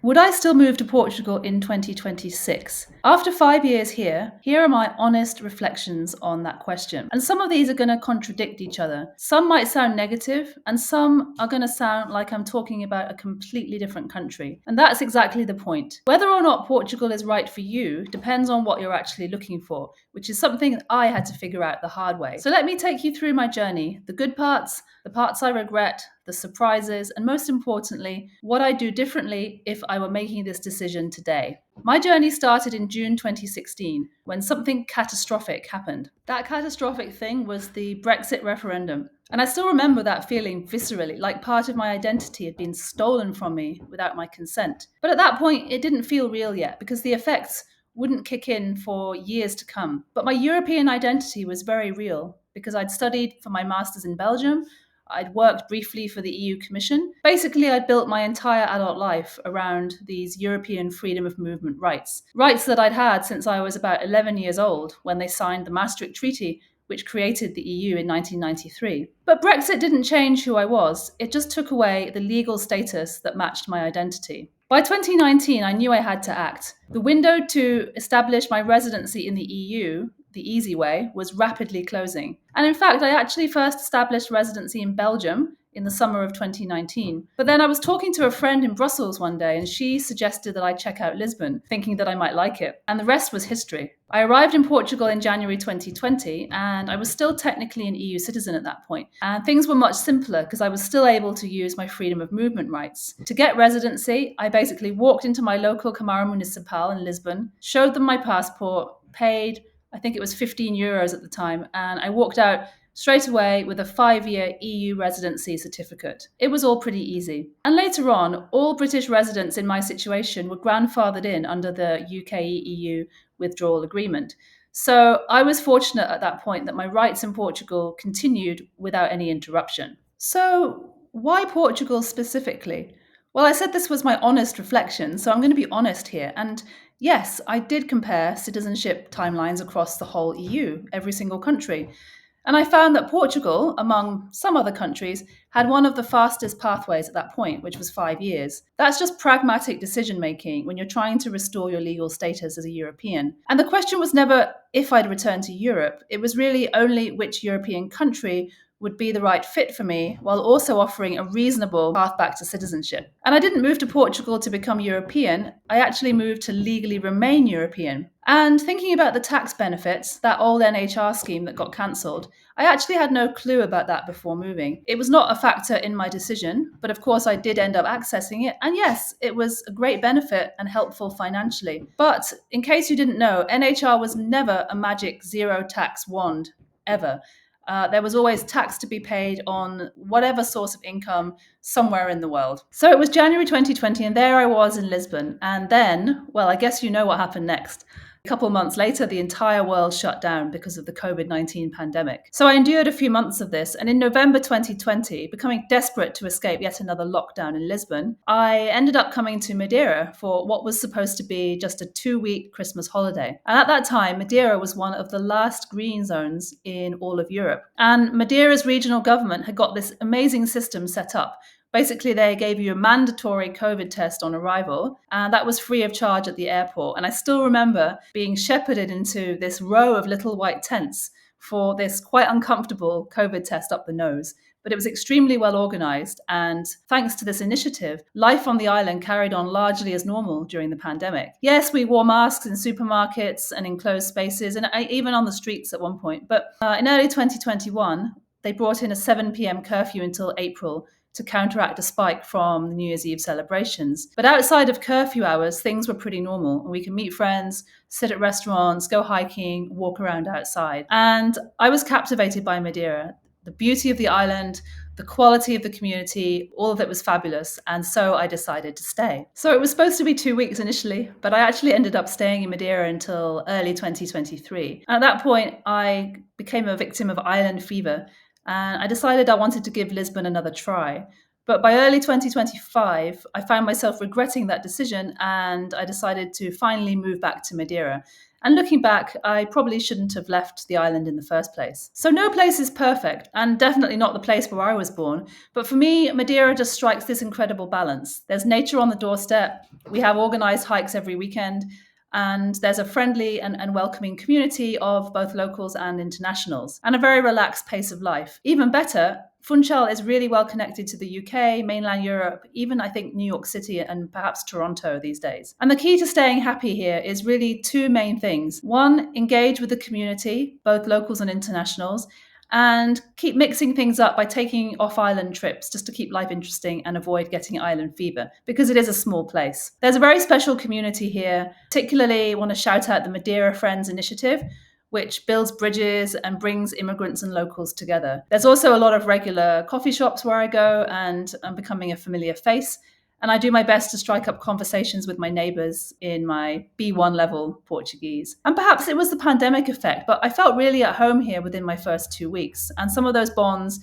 Would I still move to Portugal in 2026? After 5 years here are my honest reflections on that question. And some of these are going to contradict each other. Some might sound negative, and some are going to sound like I'm talking about a completely different country. And that's exactly the point. Whether or not Portugal is right for you depends on what you're actually looking for, which is something that I had to figure out the hard way. So let me take you through my journey, the good parts, the parts I regret, the surprises, and most importantly, what I do differently if I were making this decision today. My journey started in June 2016 when something catastrophic happened. That catastrophic thing was the Brexit referendum. And I still remember that feeling viscerally, like part of my identity had been stolen from me without my consent. But at that point, it didn't feel real yet because the effects wouldn't kick in for years to come. But my European identity was very real because I'd studied for my master's in Belgium. I'd worked briefly for the EU Commission. Basically, I'd built my entire adult life around these European freedom of movement rights. Rights that I'd had since I was about 11 years old when they signed the Maastricht Treaty, which created the EU in 1993. But Brexit didn't change who I was. It just took away the legal status that matched my identity. By 2019, I knew I had to act. The window to establish my residency in the EU, the easy way, was rapidly closing. And in fact, I actually first established residency in Belgium in the summer of 2019. But then I was talking to a friend in Brussels one day, and she suggested that I check out Lisbon, thinking that I might like it. And the rest was history. I arrived in Portugal in January 2020, and I was still technically an EU citizen at that point. And things were much simpler because I was still able to use my freedom of movement rights. To get residency, I basically walked into my local Câmara Municipal in Lisbon, showed them my passport, paid, I think it was €15 at the time, and I walked out straight away with a 5-year EU residency certificate. It was all pretty easy. And later on, all British residents in my situation were grandfathered in under the UK-EU withdrawal agreement. So I was fortunate at that point that my rights in Portugal continued without any interruption. So why Portugal specifically? Well, I said this was my honest reflection, so I'm going to be honest here. And yes, I did compare citizenship timelines across the whole EU, every single country. And I found that Portugal, among some other countries, had one of the fastest pathways at that point, which was 5 years. That's just pragmatic decision making when you're trying to restore your legal status as a European. And the question was never if I'd return to Europe, it was really only which European country would be the right fit for me, while also offering a reasonable path back to citizenship. And I didn't move to Portugal to become European, I actually moved to legally remain European. And thinking about the tax benefits, that old NHR scheme that got cancelled, I actually had no clue about that before moving. It was not a factor in my decision, but of course I did end up accessing it. And yes, it was a great benefit and helpful financially. But in case you didn't know, NHR was never a magic zero tax wand, ever. There was always tax to be paid on whatever source of income somewhere in the world. So it was January 2020, and there I was in Lisbon. And then, well, I guess you know what happened next. A couple of months later, the entire world shut down because of the COVID-19 pandemic. So I endured a few months of this, and in November 2020, becoming desperate to escape yet another lockdown in Lisbon, I ended up coming to Madeira for what was supposed to be just a 2-week Christmas holiday. And at that time, Madeira was one of the last green zones in all of Europe. And Madeira's regional government had got this amazing system set up. Basically, they gave you a mandatory COVID test on arrival, and that was free of charge at the airport. And I still remember being shepherded into this row of little white tents for this quite uncomfortable COVID test up the nose. But it was extremely well organized, and thanks to this initiative, life on the island carried on largely as normal during the pandemic. Yes, we wore masks in supermarkets and enclosed spaces, and even on the streets at one point. But in early 2021, they brought in a 7 p.m. curfew until April to counteract a spike from the New Year's Eve celebrations. But outside of curfew hours, things were pretty normal. We could meet friends, sit at restaurants, go hiking, walk around outside. And I was captivated by Madeira. The beauty of the island, the quality of the community, all of it was fabulous. And so I decided to stay. So it was supposed to be 2 weeks initially, but I actually ended up staying in Madeira until early 2023. And at that point, I became a victim of island fever. And I decided I wanted to give Lisbon another try. But by early 2025, I found myself regretting that decision, and I decided to finally move back to Madeira. And looking back, I probably shouldn't have left the island in the first place. So no place is perfect, and definitely not the place where I was born. But for me, Madeira just strikes this incredible balance. There's nature on the doorstep. We have organized hikes every weekend. And there's a friendly and welcoming community of both locals and internationals, and a very relaxed pace of life. Even better, Funchal is really well connected to the UK, mainland Europe, even I think New York City and perhaps Toronto these days. And the key to staying happy here is really two main things. One, engage with the community, both locals and internationals, and keep mixing things up by taking off-island trips just to keep life interesting and avoid getting island fever, because it is a small place. There's a very special community here. Particularly want to shout out the Madeira Friends initiative, which builds bridges and brings immigrants and locals together. There's also a lot of regular coffee shops where I go, and I'm becoming a familiar face. And I do my best to strike up conversations with my neighbours in my B1 level Portuguese. And perhaps it was the pandemic effect, but I felt really at home here within my first 2 weeks. And some of those bonds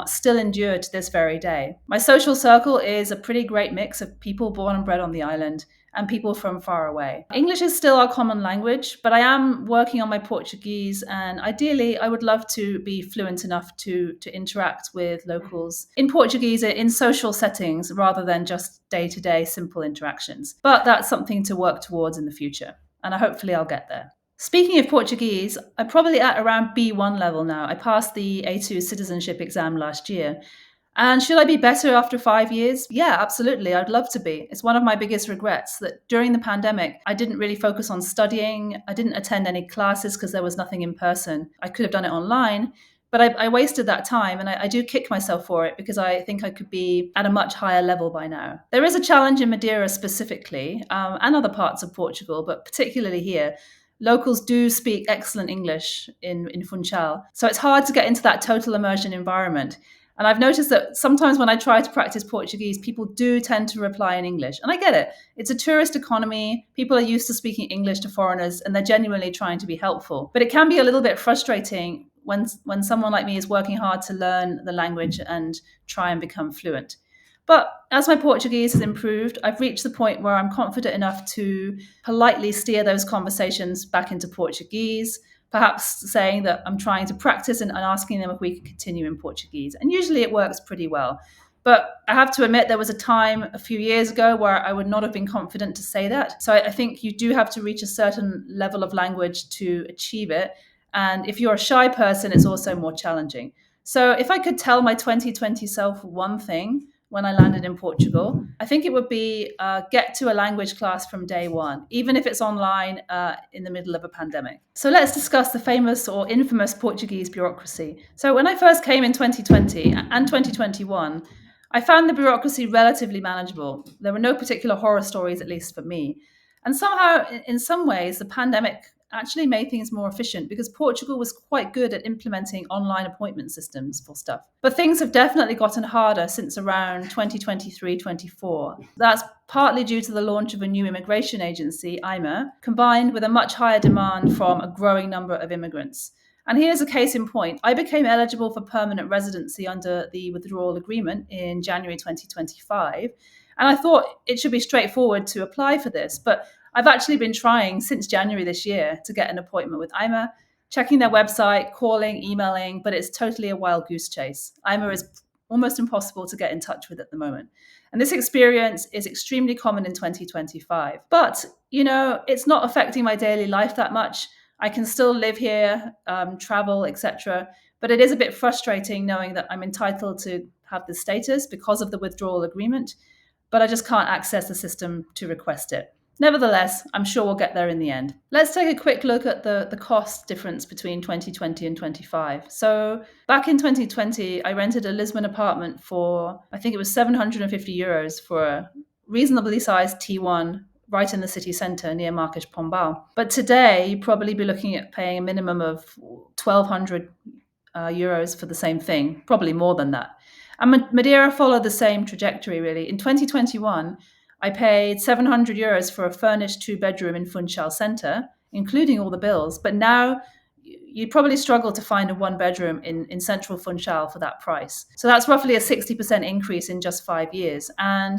still endure to this very day. My social circle is a pretty great mix of people born and bred on the island and people from far away. English is still our common language, but I am working on my Portuguese, and ideally I would love to be fluent enough to interact with locals in Portuguese in social settings rather than just day-to-day simple interactions. But that's something to work towards in the future, and hopefully I'll get there. Speaking of Portuguese, I'm probably at around B1 level now. I passed the A2 citizenship exam last year. And should I be better after 5 years? Yeah, absolutely. I'd love to be. It's one of my biggest regrets that during the pandemic, I didn't really focus on studying. I didn't attend any classes because there was nothing in person. I could have done it online, but I wasted that time, and I do kick myself for it because I think I could be at a much higher level by now. There is a challenge in Madeira specifically, and other parts of Portugal, but particularly here. Locals do speak excellent English in Funchal, so it's hard to get into that total immersion environment. And I've noticed that sometimes when I try to practice Portuguese, people do tend to reply in English. And I get it. It's a tourist economy. People are used to speaking English to foreigners, and they're genuinely trying to be helpful. But it can be a little bit frustrating when someone like me is working hard to learn the language and try and become fluent. But as my Portuguese has improved, I've reached the point where I'm confident enough to politely steer those conversations back into Portuguese, perhaps saying that I'm trying to practice and asking them if we can continue in Portuguese. And usually it works pretty well. But I have to admit, there was a time a few years ago where I would not have been confident to say that. So I think you do have to reach a certain level of language to achieve it. And if you're a shy person, it's also more challenging. So if I could tell my 2020 self one thing when I landed in Portugal, I think it would be get to a language class from day one, even if it's online in the middle of a pandemic. So let's discuss the famous or infamous Portuguese bureaucracy. So when I first came in 2020 and 2021, I found the bureaucracy relatively manageable. There were no particular horror stories, at least for me. And somehow, in some ways, the pandemic actually made things more efficient because Portugal was quite good at implementing online appointment systems for stuff. But things have definitely gotten harder since around 2023-24. That's partly due to the launch of a new immigration agency, IMA, combined with a much higher demand from a growing number of immigrants. And here's a case in point. I became eligible for permanent residency under the withdrawal agreement in January 2025. And I thought it should be straightforward to apply for this, but I've actually been trying since January this year to get an appointment with IMA, checking their website, calling, emailing, but it's totally a wild goose chase. IMA is almost impossible to get in touch with at the moment. And this experience is extremely common in 2025. But, it's not affecting my daily life that much. I can still live here, travel, etc. But it is a bit frustrating knowing that I'm entitled to have this status because of the withdrawal agreement, but I just can't access the system to request it. Nevertheless, I'm sure we'll get there in the end. Let's take a quick look at the cost difference between 2020 and 25. So back in 2020, I rented a Lisbon apartment for, I think it was €750 for a reasonably sized T1 right in the city centre near Marques Pombal. But today, you'd probably be looking at paying a minimum of €1,200 for the same thing, probably more than that. And Madeira followed the same trajectory, really. In 2021, I paid €700 for a furnished 2-bedroom in Funchal Centre, including all the bills. But now you'd probably struggle to find a 1-bedroom in central Funchal for that price. So that's roughly a 60% increase in just 5 years. And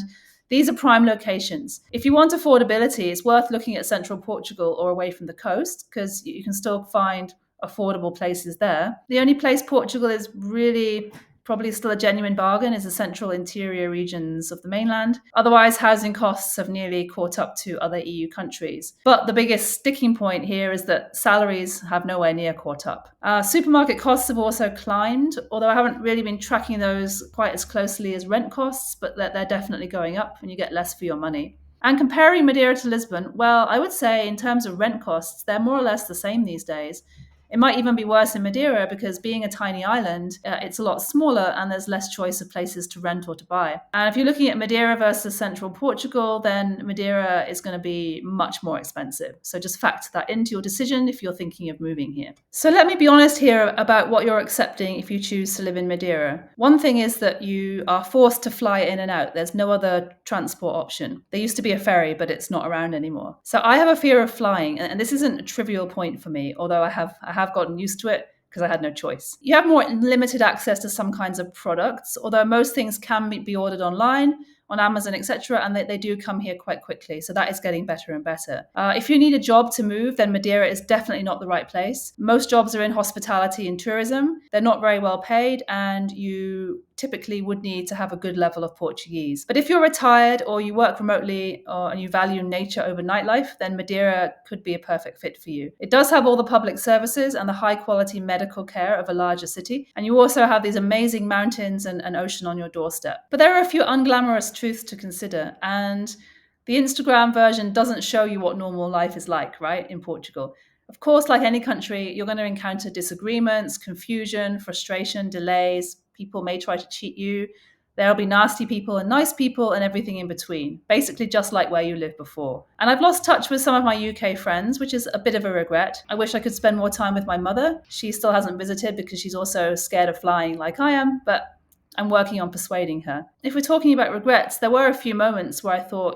These are prime locations. If you want affordability, it's worth looking at central Portugal or away from the coast, because you can still find affordable places there. The only place Portugal is really probably still a genuine bargain is the central interior regions of the mainland. Otherwise, housing costs have nearly caught up to other EU countries. But the biggest sticking point here is that salaries have nowhere near caught up. Supermarket costs have also climbed, although I haven't really been tracking those quite as closely as rent costs, but they're definitely going up and you get less for your money. And comparing Madeira to Lisbon, well, I would say in terms of rent costs, they're more or less the same these days. It might even be worse in Madeira because being a tiny island, it's a lot smaller and there's less choice of places to rent or to buy. And if you're looking at Madeira versus central Portugal, then Madeira is going to be much more expensive. So just factor that into your decision if you're thinking of moving here. So let me be honest here about what you're accepting if you choose to live in Madeira. One thing is that you are forced to fly in and out. There's no other transport option. There used to be a ferry, but it's not around anymore. So I have a fear of flying, and this isn't a trivial point for me, although I have gotten used to it because I had no choice. You have more limited access to some kinds of products, although most things can be ordered online, on Amazon, etc., and they do come here quite quickly. So that is getting better and better. If you need a job to move, then Madeira is definitely not the right place. Most jobs are in hospitality and tourism. They're not very well paid, and you typically would need to have a good level of Portuguese. But if you're retired or you work remotely and you value nature over nightlife, then Madeira could be a perfect fit for you. It does have all the public services and the high quality medical care of a larger city. And you also have these amazing mountains and ocean on your doorstep. But there are a few unglamorous truths to consider. And the Instagram version doesn't show you what normal life is like, right, in Portugal. Of course, like any country, you're going to encounter disagreements, confusion, frustration, delays. People may try to cheat you. There'll be nasty people and nice people and everything in between, basically just like where you lived before. And I've lost touch with some of my UK friends, which is a bit of a regret. I wish I could spend more time with my mother. She still hasn't visited because she's also scared of flying like I am, but I'm working on persuading her. If we're talking about regrets, there were a few moments where I thought,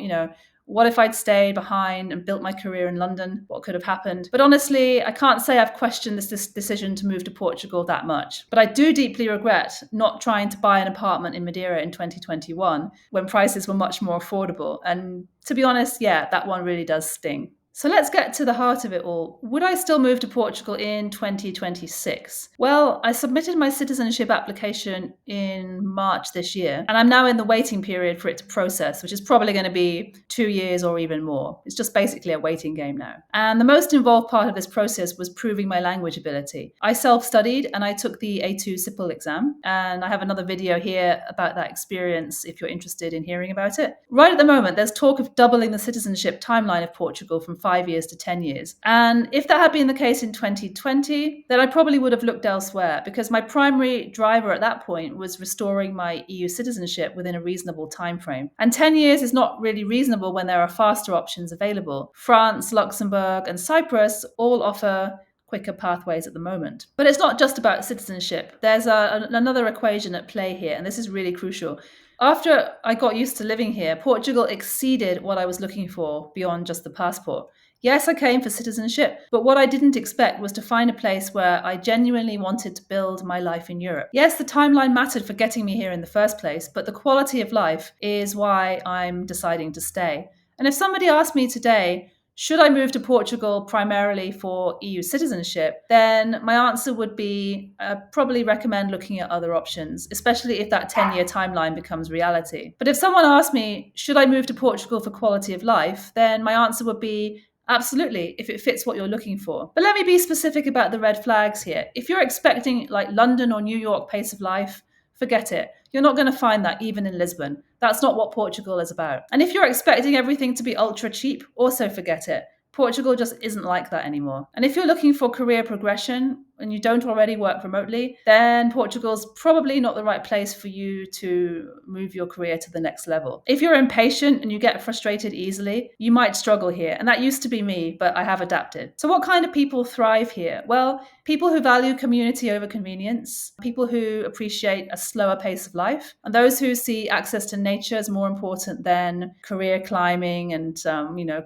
what if I'd stayed behind and built my career in London? What could have happened? But honestly, I can't say I've questioned this decision to move to Portugal that much. But I do deeply regret not trying to buy an apartment in Madeira in 2021 when prices were much more affordable. And to be honest, yeah, that one really does sting. So let's get to the heart of it all. Would I still move to Portugal in 2026? Well, I submitted my citizenship application in March this year, and I'm now in the waiting period for it to process, which is probably going to be 2 years or even more. It's just basically a waiting game now. And the most involved part of this process was proving my language ability. I self-studied and I took the A2 CIPL exam, and I have another video here about that experience if you're interested in hearing about it. Right at the moment, there's talk of doubling the citizenship timeline of Portugal from 5 years to 10 years. And if that had been the case in 2020, then I probably would have looked elsewhere because my primary driver at that point was restoring my EU citizenship within a reasonable time frame. And 10 years is not really reasonable when there are faster options available. France, Luxembourg, and Cyprus all offer quicker pathways at the moment. But it's not just about citizenship. There's another equation at play here, and this is really crucial. After I got used to living here, Portugal exceeded what I was looking for beyond just the passport. Yes, I came for citizenship, but what I didn't expect was to find a place where I genuinely wanted to build my life in Europe. Yes, the timeline mattered for getting me here in the first place, but the quality of life is why I'm deciding to stay. And if somebody asked me today, should I move to Portugal primarily for EU citizenship, then my answer would be probably recommend looking at other options, especially if that 10-year timeline becomes reality. But if someone asked me, should I move to Portugal for quality of life, then my answer would be absolutely, if it fits what you're looking for. But let me be specific about the red flags here. If you're expecting like London or New York pace of life, forget it. You're not going to find that even in Lisbon. That's not what Portugal is about. And if you're expecting everything to be ultra cheap, also forget it. Portugal just isn't like that anymore. And if you're looking for career progression and you don't already work remotely, then Portugal's probably not the right place for you to move your career to the next level. If you're impatient and you get frustrated easily, you might struggle here. And that used to be me, but I have adapted. So what kind of people thrive here? Well, people who value community over convenience, people who appreciate a slower pace of life, and those who see access to nature as more important than career climbing and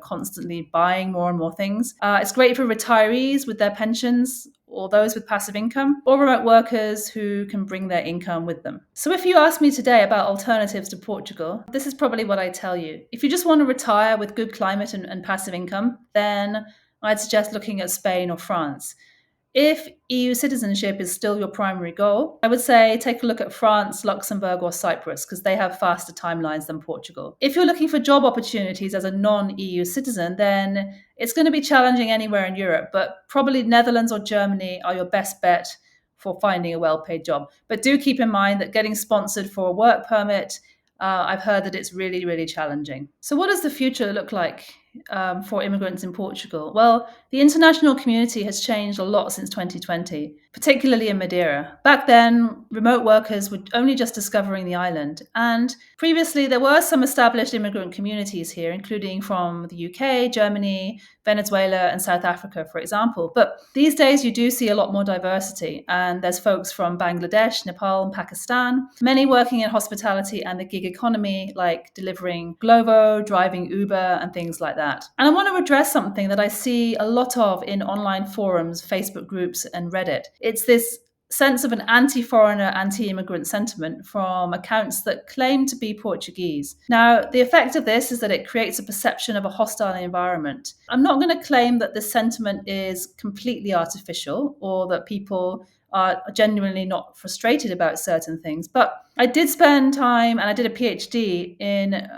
constantly buying more and more things. It's great for retirees with their pensions or those with passive income, or remote workers who can bring their income with them. So if you ask me today about alternatives to Portugal, this is probably what I tell you. If you just want to retire with good climate and passive income, then I'd suggest looking at Spain or France. If EU citizenship is still your primary goal, I would say take a look at France, Luxembourg, or Cyprus, because they have faster timelines than Portugal. If you're looking for job opportunities as a non-EU citizen, then it's going to be challenging anywhere in Europe, but probably Netherlands or Germany are your best bet for finding a well-paid job. But do keep in mind that getting sponsored for a work permit, I've heard that it's really, really challenging. So what does the future look like for immigrants in Portugal? Well, the international community has changed a lot since 2020, particularly in Madeira. Back then, remote workers were only just discovering the island. And previously, there were some established immigrant communities here, including from the UK, Germany, Venezuela, and South Africa, for example. But these days, you do see a lot more diversity. And there's folks from Bangladesh, Nepal, and Pakistan, many working in hospitality and the gig economy, like delivering Glovo, driving Uber, and things like that. And I want to address something that I see a lot of in online forums, Facebook groups, and Reddit. It's this sense of an anti-foreigner, anti-immigrant sentiment from accounts that claim to be Portuguese. Now, the effect of this is that it creates a perception of a hostile environment. I'm not going to claim that this sentiment is completely artificial or that people are genuinely not frustrated about certain things. But I did spend time, and I did a PhD in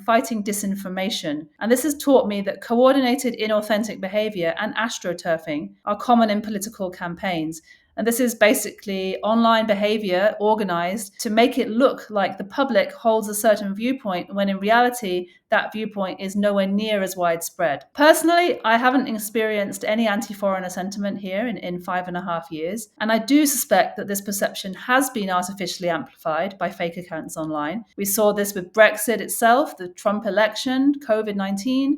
fighting disinformation. And this has taught me that coordinated inauthentic behavior and astroturfing are common in political campaigns. And this is basically online behavior organized to make it look like the public holds a certain viewpoint when in reality, that viewpoint is nowhere near as widespread. Personally, I haven't experienced any anti-foreigner sentiment here in 5.5 years. And I do suspect that this perception has been artificially amplified by fake accounts online. We saw this with Brexit itself, the Trump election, COVID-19,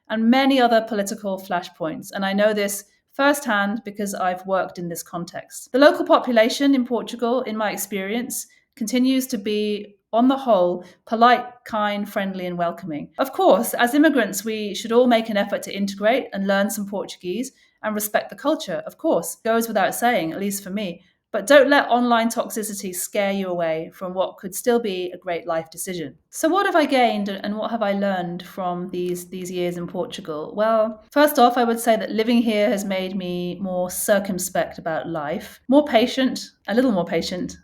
and many other political flashpoints. And I know this firsthand because I've worked in this context. The local population in Portugal, in my experience, continues to be, on the whole, polite, kind, friendly, and welcoming. Of course, as immigrants, we should all make an effort to integrate and learn some Portuguese and respect the culture. Of course, goes without saying, at least for me. But don't let online toxicity scare you away from what could still be a great life decision. So what have I gained and what have I learned from these years in Portugal? Well, first off, I would say that living here has made me more circumspect about life, more patient, a little more patient,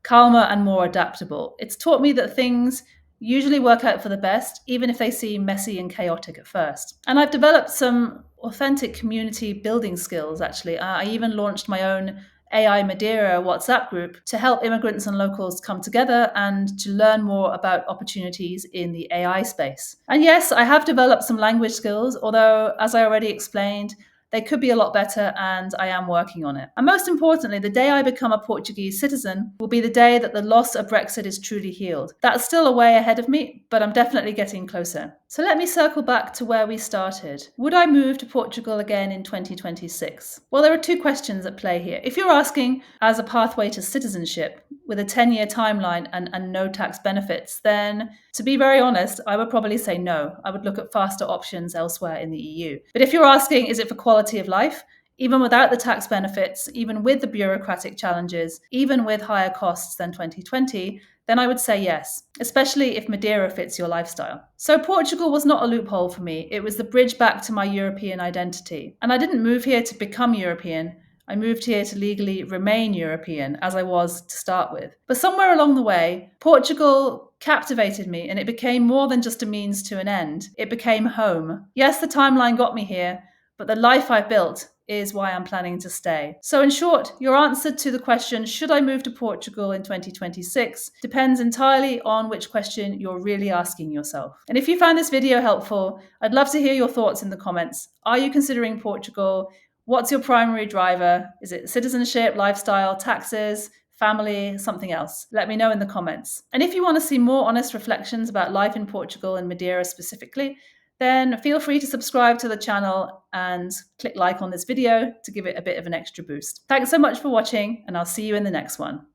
calmer and more adaptable. It's taught me that things usually work out for the best, even if they seem messy and chaotic at first. And I've developed some authentic community building skills, actually. I even launched my own AI Madeira WhatsApp group to help immigrants and locals come together and to learn more about opportunities in the AI space. And yes, I have developed some language skills, although, as I already explained, they could be a lot better, and I am working on it. And most importantly, the day I become a Portuguese citizen will be the day that the loss of Brexit is truly healed. That's still a way ahead of me, but I'm definitely getting closer. So let me circle back to where we started. Would I move to Portugal again in 2026? Well, there are two questions at play here. If you're asking as a pathway to citizenship with a 10-year timeline and no tax benefits, then to be very honest, I would probably say no. I would look at faster options elsewhere in the EU. But if you're asking, is it for quality of life? Even without the tax benefits, even with the bureaucratic challenges, even with higher costs than 2020, then I would say yes, especially if Madeira fits your lifestyle. So Portugal was not a loophole for me. It was the bridge back to my European identity. And I didn't move here to become European. I moved here to legally remain European, as I was to start with. But somewhere along the way, Portugal captivated me, and it became more than just a means to an end. It became home. Yes, the timeline got me here, but the life I've built is why I'm planning to stay. So in short, your answer to the question, should I move to Portugal in 2026, depends entirely on which question you're really asking yourself. And if you found this video helpful, I'd love to hear your thoughts in the comments. Are you considering Portugal? What's your primary driver? Is it citizenship, lifestyle, taxes, family, something else? Let me know in the comments. And if you want to see more honest reflections about life in Portugal and Madeira specifically, then feel free to subscribe to the channel and click like on this video to give it a bit of an extra boost. Thanks so much for watching, and I'll see you in the next one.